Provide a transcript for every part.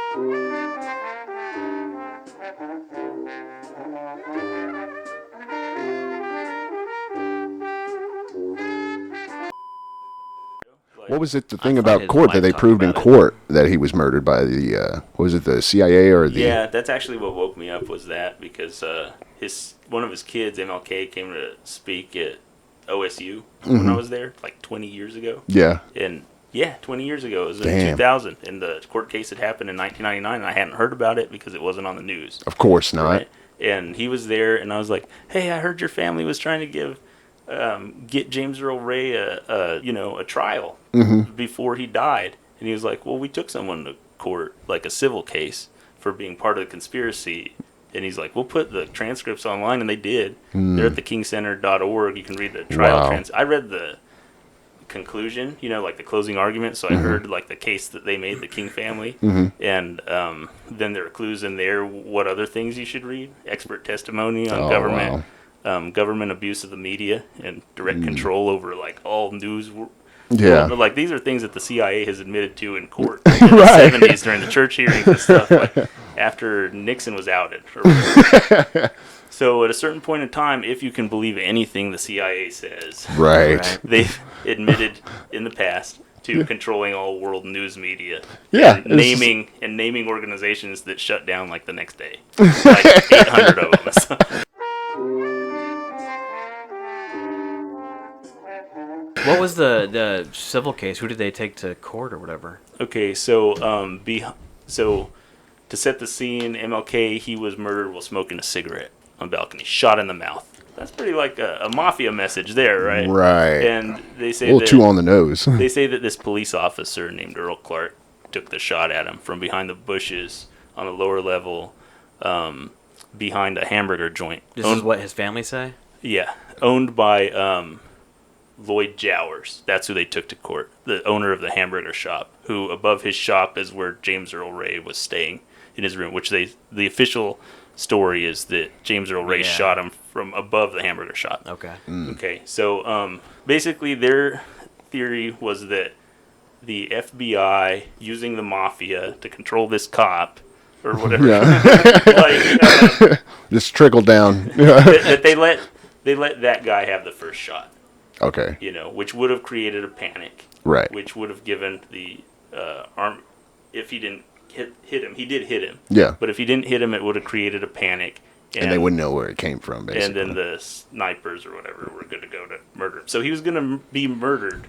What was it, the thing about court that they proved in court that he was murdered by the, was it the CIA or the... Yeah, that's actually what woke me up was that because one of his kids, MLK, came to speak at OSU when I was there, like 20 years ago. Yeah. And yeah, 20 years ago. It was in 2000. And the court case had happened in 1999, and I hadn't heard about it because it wasn't on the news. Of course not. Right? And he was there, and I was like, hey, I heard your family was trying to get James Earl Ray a trial before he died. And he was like, well, we took someone to court, like a civil case, for being part of the conspiracy. And he's like, we'll put the transcripts online, and they did. They're at thekingcenter.org. You can read the trial I read the conclusion, like the closing argument, so I heard like the case that they made, the King family, and then there are clues in there what other things you should read. Expert testimony on government abuse of the media and direct control over like all news. Like these are things that the CIA has admitted to in court in the 70s during the church hearings and stuff, like after Nixon was outed. So at a certain point in time, if you can believe anything the CIA says, they've admitted in the past to controlling all world news media. And naming organizations that shut down like the next day, like 800 of them. What was the civil case? Who did they take to court or whatever? Okay, so to set the scene, MLK, he was murdered while smoking a cigarette on a balcony, shot in the mouth. That's pretty like a mafia message there, right? Right. And they say a little too on the nose. They say that this police officer named Earl Clark took the shot at him from behind the bushes on a lower level, behind a hamburger joint. This is what his family say? Yeah, owned by Lloyd Jowers. That's who they took to court, the owner of the hamburger shop, who above his shop is where James Earl Ray was staying in his room, which the official story is that James Earl Ray shot him from above the hamburger shop. Okay. Okay, so basically their theory was that the FBI, using the mafia to control this cop, or whatever, just trickle down. that they let that guy have the first shot. Okay. Which would have created a panic. Right. Which would have given the arm, if he didn't hit him. He did hit him. Yeah. But if he didn't hit him, it would have created a panic. And they wouldn't know where it came from, basically. And then the snipers or whatever were good to go to murder him. So he was going to be murdered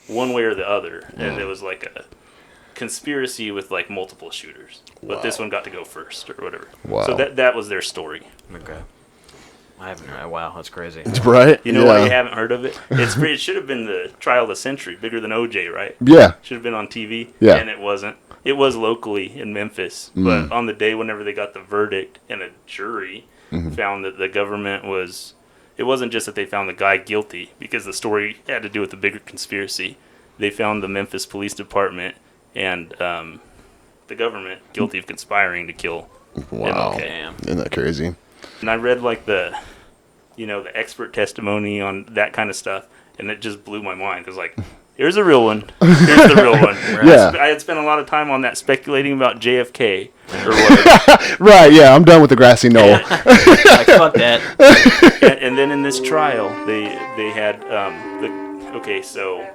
one way or the other. And it was like a conspiracy with like multiple shooters. But this one got to go first or whatever. Wow. So that was their story. Okay. I haven't heard. Wow, that's crazy. Right? You know why you haven't heard of it? It should have been the trial of the century, bigger than OJ, right? Yeah. Should have been on TV. Yeah. And it wasn't. It was locally in Memphis, but on the day whenever they got the verdict and a jury found that the government was, it wasn't just that they found the guy guilty because the story had to do with the bigger conspiracy. They found the Memphis Police Department and the government guilty of conspiring to kill Wow. MLK. Damn. Isn't that crazy? And I read like the expert testimony on that kind of stuff, and it just blew my mind. It was like, here's a real one. Here's the real one. Yeah. I had spent a lot of time on that speculating about JFK or whatever. Right, yeah, I'm done with the grassy knoll. Like, fuck that. And then in this trial, they had so